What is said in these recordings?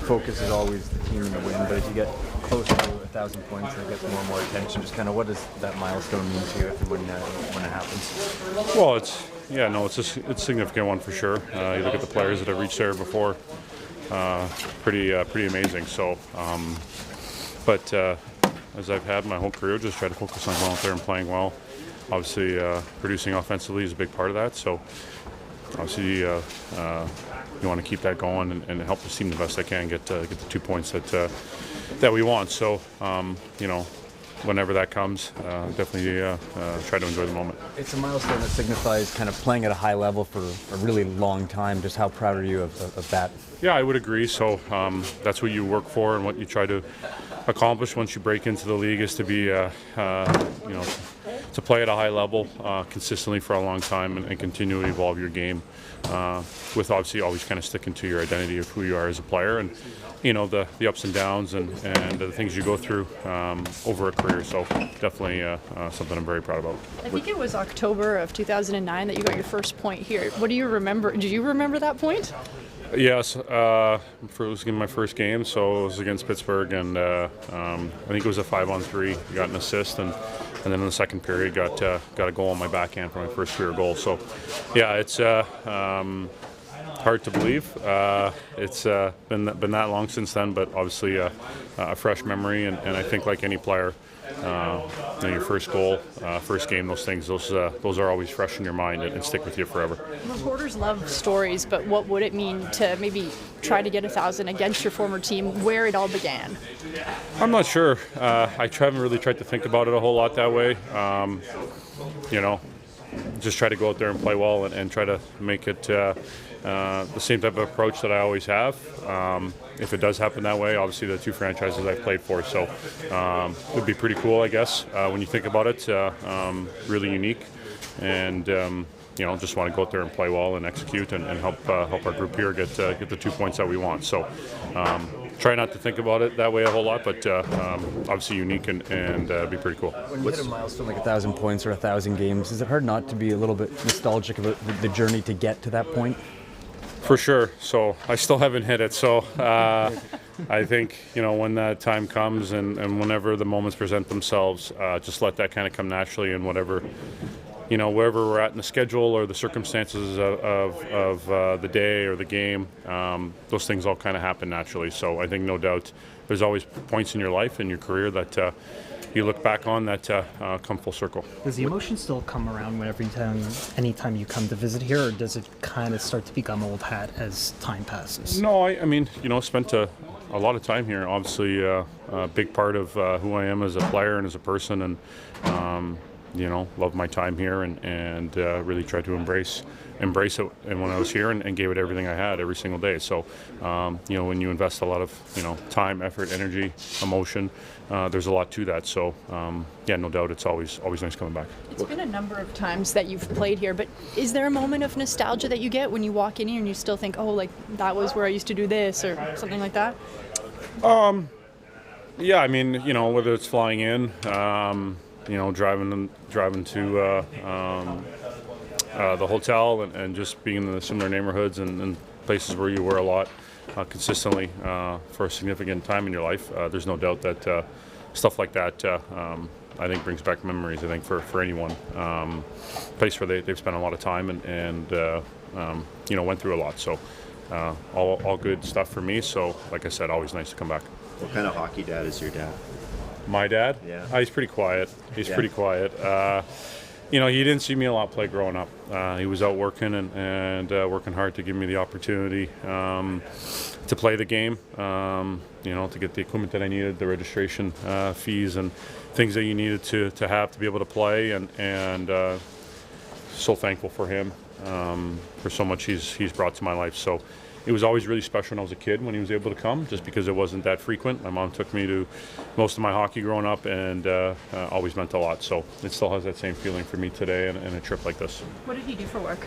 focus is always the team and the win, but as you get closer to 1,000 points, it gets more and more attention. Just kind of what does that milestone mean to you if and when it happens? Well, it's a significant one for sure. You look at the players that have reached there before, pretty amazing. So, but as I've had my whole career, just try to focus on going out there and playing well. Obviously, producing offensively is a big part of that. So, obviously, you want to keep that going and help the team the best I can get the 2 points that we want. So, whenever that comes, definitely try to enjoy the moment. It's a milestone that signifies kind of playing at a high level for a really long time. Just how proud are you of that? Yeah, I would agree. So that's what you work for and what you try to accomplish once you break into the league is to be, to play at a high level consistently for a long time and continue to evolve your game with obviously always kind of sticking to your identity of who you are as a player and, the ups and downs and the things you go through over a career. So definitely something I'm very proud about. I think it was October of 2009 that you got your first point here. What do you remember? Do you remember that point? Yes, it was in my first game, so it was against Pittsburgh, and I think it was a 5-on-3. Got an assist, and then in the second period got a goal on my backhand for my first career goal. So, yeah, it's hard to believe. It's been that long since then, but obviously a fresh memory, and I think like any player, your first goal, first game, those are always fresh in your mind and stick with you forever. Reporters love stories, but what would it mean to maybe try to get 1,000 against your former team, where it all began? I'm not sure. I haven't really tried to think about it a whole lot that way. Just try to go out there and play well and try to make it the same type of approach that I always have. If it does happen that way, obviously the two franchises I've played for, so it would be pretty cool, I guess, when you think about it. Really unique, and just want to go out there and play well and execute and help our group here get the 2 points that we want. So try not to think about it that way a whole lot, but obviously unique and be pretty cool. When you hit a milestone like 1,000 points or 1,000 games, is it hard not to be a little bit nostalgic about the journey to get to that point? For sure. So I still haven't hit it. So I think, when that time comes and whenever the moments present themselves, just let that kind of come naturally, and wherever we're at in the schedule or the circumstances of the day or the game, those things all kind of happen naturally. So I think no doubt there's always points in your life and your career that you look back on that come full circle. Does the emotion still come around anytime you come to visit here, or does it kind of start to become old hat as time passes? No, I mean, spent a lot of time here. Obviously, a big part of who I am as a player and as a person, and love my time here and really tried to embrace it. And when I was here and gave it everything I had every single day. So, when you invest a lot of time, effort, energy, emotion, there's a lot to that. So, no doubt, it's always nice coming back. It's been a number of times that you've played here, but is there a moment of nostalgia that you get when you walk in here and you still think, oh, like that was where I used to do this or something like that? Yeah, I mean, whether it's flying in. Driving to the hotel and just being in the similar neighborhoods and places where you were a lot consistently for a significant time in your life. There's no doubt that stuff like that I think brings back memories. I think for anyone, place where they've spent a lot of time and went through a lot. So all good stuff for me. So like I said, always nice to come back. What kind of hockey dad is your dad? My dad? Yeah. He's pretty quiet. Pretty quiet. He didn't see me a lot play growing up. He was out working and working hard to give me the opportunity to play the game, to get the equipment that I needed, the registration fees and things that you needed to have to be able to play. And so thankful for him for so much he's brought to my life. So it was always really special when I was a kid when he was able to come, just because it wasn't that frequent. My mom took me to most of my hockey growing up, and always meant a lot. So it still has that same feeling for me today and a trip like this. What did he do for work?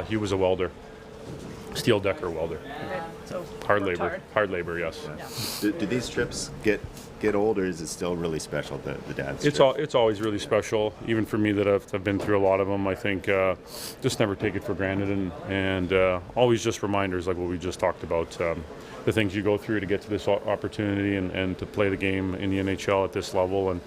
He was a welder. steel decker welder. So Hard worked labor. Hard labor, yes. Yeah. Do these trips get old, or is it still really special, the dad's It's trip? it's always really special, even for me that I've been through a lot of them. I think just never take it for granted, and always just reminders like what we just talked about, the things you go through to get to this opportunity and to play the game in the NHL at this level, and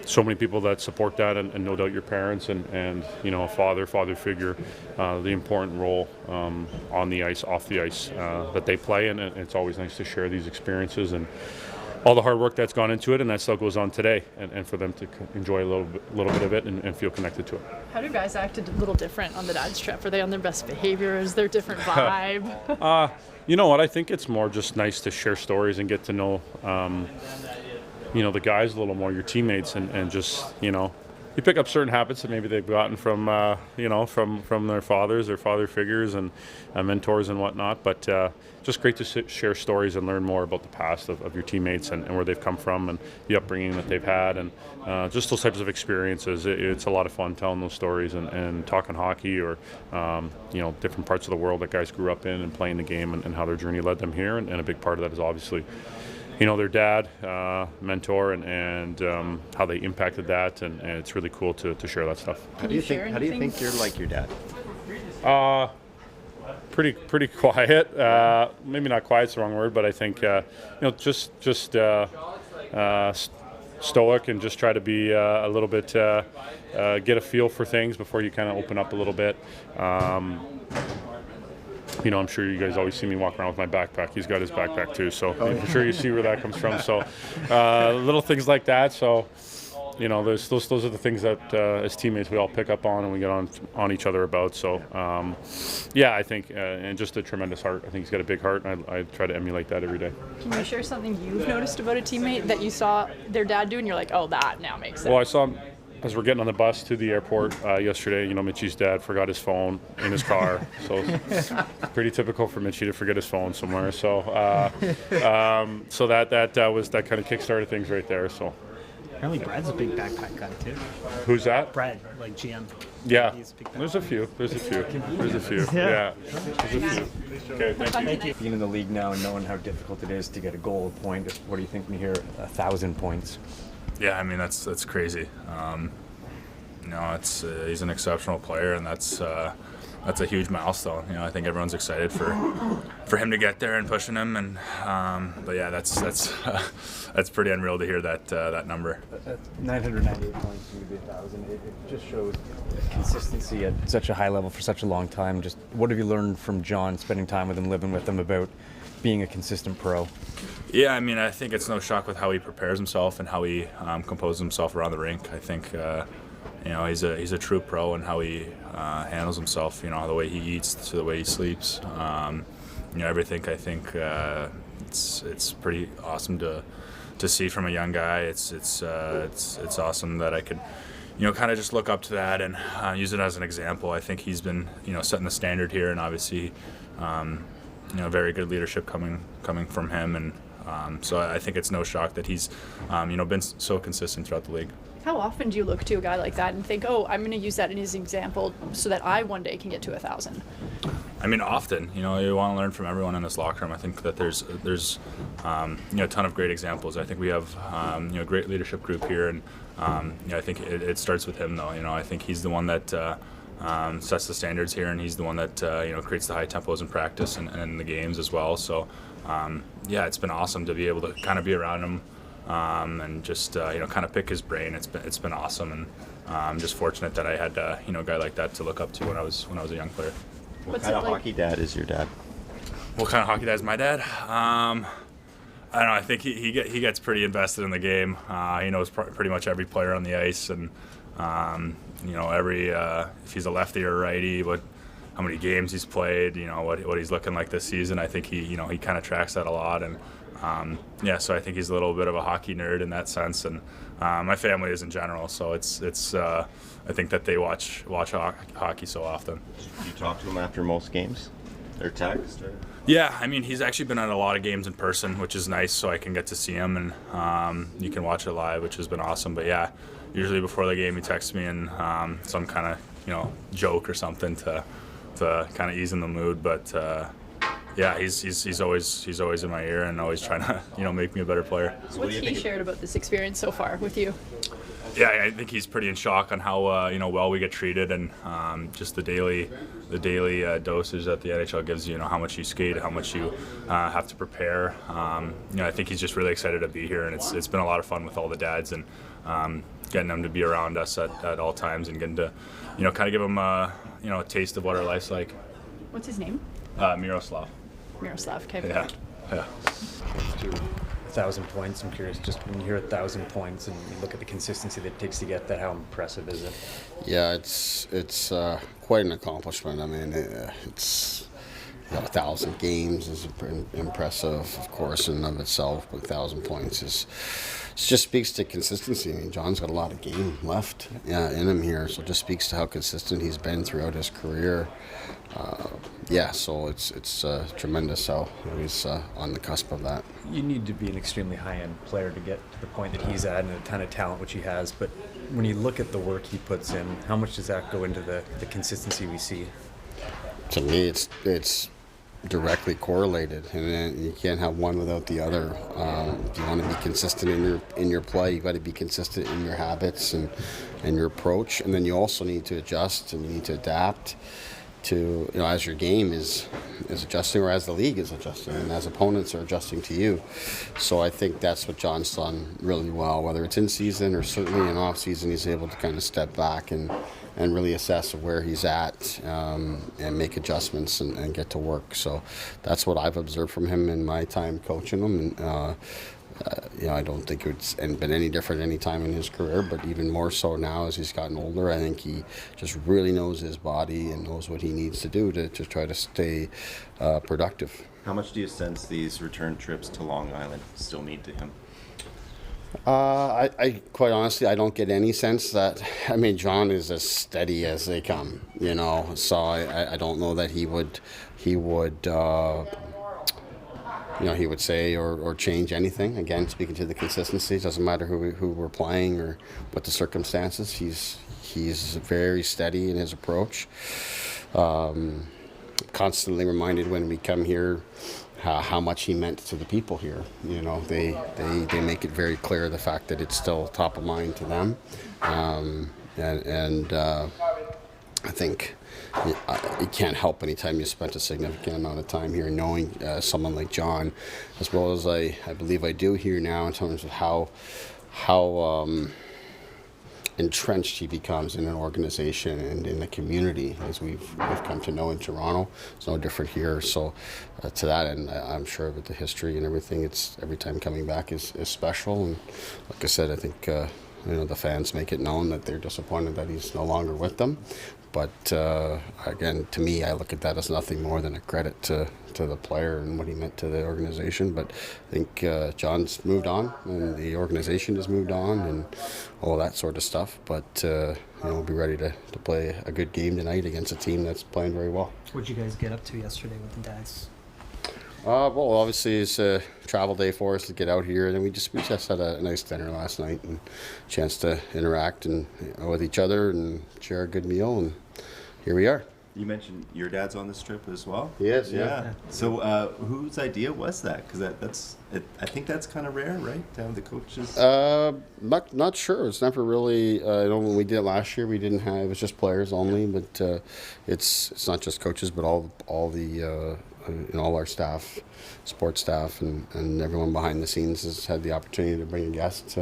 so many people that support that, and no doubt your parents and a father figure, the important role on the ice, off the ice that they play, and it's always nice to share these experiences and all the hard work that's gone into it, and that still goes on today, and for them to enjoy a little bit of it and feel connected to it. How do guys act a little different on the dad's trip? Are they on their best behavior? Is there a different vibe? You know what? I think it's more just nice to share stories and get to know, the guys a little more, your teammates, and just, you pick up certain habits that maybe they've gotten from, from their fathers or father figures and mentors and whatnot. But just great to share stories and learn more about the past of your teammates and where they've come from and the upbringing that they've had, and just those types of experiences. It's a lot of fun telling those stories and talking hockey or, different parts of the world that guys grew up in and playing the game and how their journey led them here. And a big part of that is obviously their dad, mentor, and how they impacted that, and it's really cool to share that stuff. How do you think you're like your dad? Pretty quiet. Maybe not quiet's the wrong word, but I think just stoic, and just try to be a little bit get a feel for things before you kind of open up a little bit. I'm sure you guys always see me walk around with my backpack. He's got his backpack too, so I'm sure you see where that comes from. So little things like that. So those are the things that as teammates we all pick up on and we get on each other about. So I think and just a tremendous heart. I think he's got a big heart, and I try to emulate that every day. Can you share something you've noticed about a teammate that you saw their dad do and you're like, oh, that now makes sense? Well, I saw him as we're getting on the bus to the airport yesterday. Mitchie's dad forgot his phone in his car, so pretty typical for Mitchie to forget his phone somewhere. So so that kind of kick-started things right there. So Apparently Brad's a big backpack guy too. who's that? Brad, like GM. Yeah, He's a big backpack. there's a few. There's a few. Yeah. Yeah, there's a few. Okay, thank you. Being in the league now and knowing how difficult it is to get a goal, a point, what do you think when you hear 1,000 points? Yeah, I mean that's crazy. He's an exceptional player, and that's a huge milestone. I think everyone's excited for him to get there and pushing him, and but yeah, that's pretty unreal to hear that number. 998 points to be 1,000. It just shows consistency at such a high level for such a long time. Just what have you learned from John, spending time with him, living with him, about being a consistent pro? Yeah, I mean, I think it's no shock with how he prepares himself and how he composes himself around the rink. I think he's a true pro in how he handles himself. The way he eats to the way he sleeps. Everything. I think it's pretty awesome to see from a young guy. It's awesome that I could kind of just look up to that and use it as an example. I think he's been setting the standard here, and obviously very good leadership coming from him, and so I think it's no shock that he's been so consistent throughout the league. How often do you look to a guy like that and think, oh, I'm going to use that in his example so that I one day can get to 1,000? I mean, often. You want to learn from everyone in this locker room. I think that there's a ton of great examples. I think we have a great leadership group here, and I think it starts with him though. I think he's the one that sets the standards here, and he's the one that creates the high tempos in practice and in the games as well. So it's been awesome to be able to kind of be around him. And just kind of pick his brain. It's been awesome, and I'm just fortunate that I had a guy like that to look up to when I was a young player. What kind of hockey dad is your dad? What kind of hockey dad is my dad? I don't know. I think he gets pretty invested in the game. He knows pretty much every player on the ice, and every if he's a lefty or a righty, how many games he's played, what he's looking like this season. I think he kind of tracks that a lot, and so I think he's a little bit of a hockey nerd in that sense, and my family is in general. So it's I think that they watch hockey so often. Do you talk to him after most games, or text? Or? Yeah, I mean, he's actually been at a lot of games in person, which is nice. So I can get to see him, and you can watch it live, which has been awesome. But yeah, usually before the game he texts me and some kind of joke or something to kind of easing the mood. But yeah, he's always in my ear and always trying to make me a better player. So what's he shared about this experience so far with you? Yeah, I think he's pretty in shock on how well we get treated, and just the daily dosage that the NHL gives you. How much you skate, how much you have to prepare. I think he's just really excited to be here, and it's been a lot of fun with all the dads and getting them to be around us at all times and getting to kind of give them a taste of what our life's like. What's his name? Miroslav. Miroslav. Okay. Yeah. 1,000 points. I'm curious, just when you hear 1,000 points and you look at the consistency that it takes to get that, how impressive is it? Yeah, it's quite an accomplishment. I mean, it's 1,000 games is impressive, of course, in and of itself. But 1,000 points it just speaks to consistency. I mean, John's got a lot of game left in him here, so it just speaks to how consistent he's been throughout his career. So it's tremendous how he's on the cusp of that. You need to be an extremely high-end player to get to the point that he's at and a ton of talent, which he has. But when you look at the work he puts in, how much does that go into the consistency we see? To me, it's directly correlated, and then you can't have one without the other. If you want to be consistent in your play, you've got to be consistent in your habits and your approach, and then you also need to adjust and you need to adapt to, as your game is adjusting, or as the league is adjusting, and as opponents are adjusting to you. So I think that's what John's done really well, whether it's in season or certainly in off season. He's able to kind of step back and really assess where he's at and make adjustments and get to work. So that's what I've observed from him in my time coaching him. And I don't think it's been any different any time in his career, but even more so now as he's gotten older. I think he just really knows his body and knows what he needs to do to try to stay productive. How much do you sense these return trips to Long Island still mean to him? I quite honestly, I don't get any sense that. I mean, John is as steady as they come, So I don't know that he would say or change anything. Again, speaking to the consistency, it doesn't matter who we're playing or what the circumstances. He's very steady in his approach. Constantly reminded when we come here how much he meant to the people here. They make it very clear the fact that it's still top of mind to them, and I think you can't help anytime you spent a significant amount of time here knowing someone like John, as well as I believe I do here now, in terms of how entrenched he becomes in an organization and in the community, as we've come to know in Toronto. It's no different here. So to that end, I'm sure with the history and everything, it's every time coming back is special. And like I said, I think the fans make it known that they're disappointed that he's no longer with them. But again, to me, I look at that as nothing more than a credit to the player and what he meant to the organization. But I think John's moved on, and the organization has moved on, and all that sort of stuff. But we'll be ready to play a good game tonight against a team that's playing very well. What did you guys get up to yesterday with the dads? Well, obviously it's a travel day for us to get out here, and then we just had a nice dinner last night and a chance to interact and with each other and share a good meal, and here we are. You mentioned your dad's on this trip as well. He is, yeah. So whose idea was that? Because I think that's kind of rare, right? To have the coaches. Not sure. It's never really. When we did it last year, we didn't have. It was just players only, but it's not just coaches, but all the. All our staff, sports staff, and everyone behind the scenes has had the opportunity to bring a guest,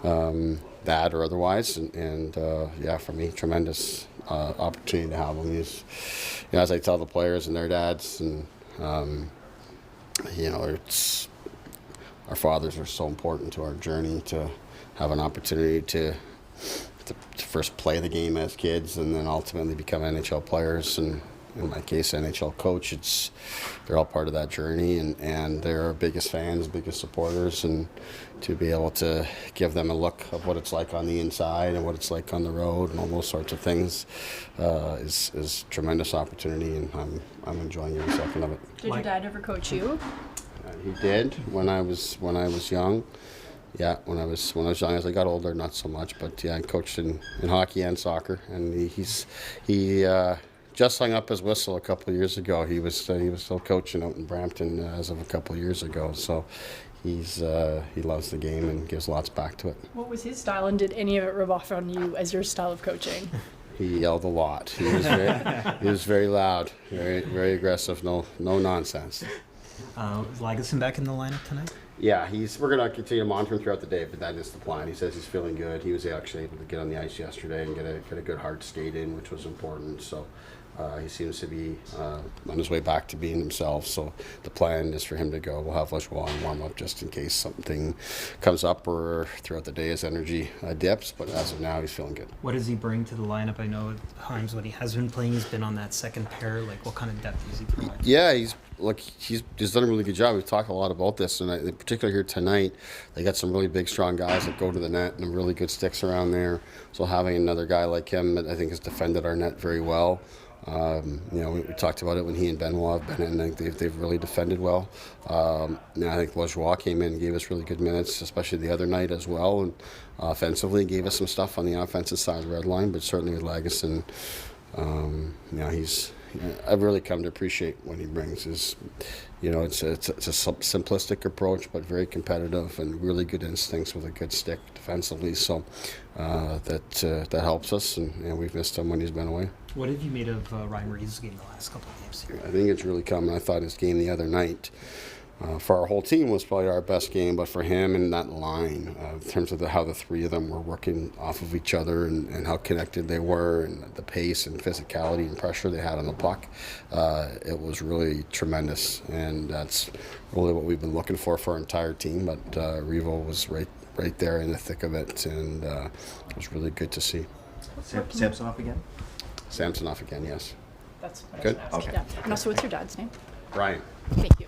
that or otherwise, and for me, tremendous opportunity to have him. He's, as I tell the players and their dads, and it's our fathers are so important to our journey to have an opportunity to first play the game as kids, and then ultimately become NHL players, and in my case, NHL coach. They're all part of that journey, and they're our biggest fans, biggest supporters, and to be able to give them a look of what it's like on the inside and what it's like on the road and all those sorts of things is tremendous opportunity, and I'm enjoying every second of it. Did your dad ever coach you? He did when I was young. Yeah, when I was young. As I got older, not so much, but yeah, I coached in hockey and soccer, and he just hung up his whistle a couple of years ago. He was still coaching out in Brampton as of a couple of years ago. So he loves the game and gives lots back to it. What was his style, and did any of it rub off on you as your style of coaching? He yelled a lot. He was very loud, very aggressive. No nonsense. Is Lagesson back in the lineup tonight? Yeah, we're going to continue to monitor him throughout the day, but that is the plan. He says he's feeling good. He was actually able to get on the ice yesterday and get a good hard skate in, which was important. So he seems to be on his way back to being himself. So the plan is for him to go. We'll have Lajoie on warm up just in case something comes up or throughout the day his energy dips. But as of now, he's feeling good. What does he bring to the lineup? I know at times when he has been playing, he's been on that second pair. Like, what kind of depth does he provide? Yeah, he's done a really good job. We've talked a lot about this, and in particular here tonight, they got some really big, strong guys that go to the net and really good sticks around there. So having another guy like him that I think has defended our net very well. We talked about it when he and Benoit have been in. I think they've really defended well. I think Lajoie came in and gave us really good minutes, especially the other night as well. And offensively, gave us some stuff on the offensive side of the red line. But certainly with Lagesson, I've really come to appreciate what he brings. It's a simplistic approach, but very competitive and really good instincts with a good stick defensively. So that helps us, and we've missed him when he's been away. What have you made of Ryan Reeves' game the last couple of games here? I think it's really coming. I thought his game the other night for our whole team was probably our best game, but for him and that line, in terms of how the three of them were working off of each other and how connected they were and the pace and physicality and pressure they had on the puck, it was really tremendous. And that's really what we've been looking for our entire team. But Revo was right there in the thick of it, and it was really good to see. Samsonov again? Samsonov again, yes. That's what Good. I was gonna ask. Okay. Yeah. And also, what's your dad's name? Brian. Thank you.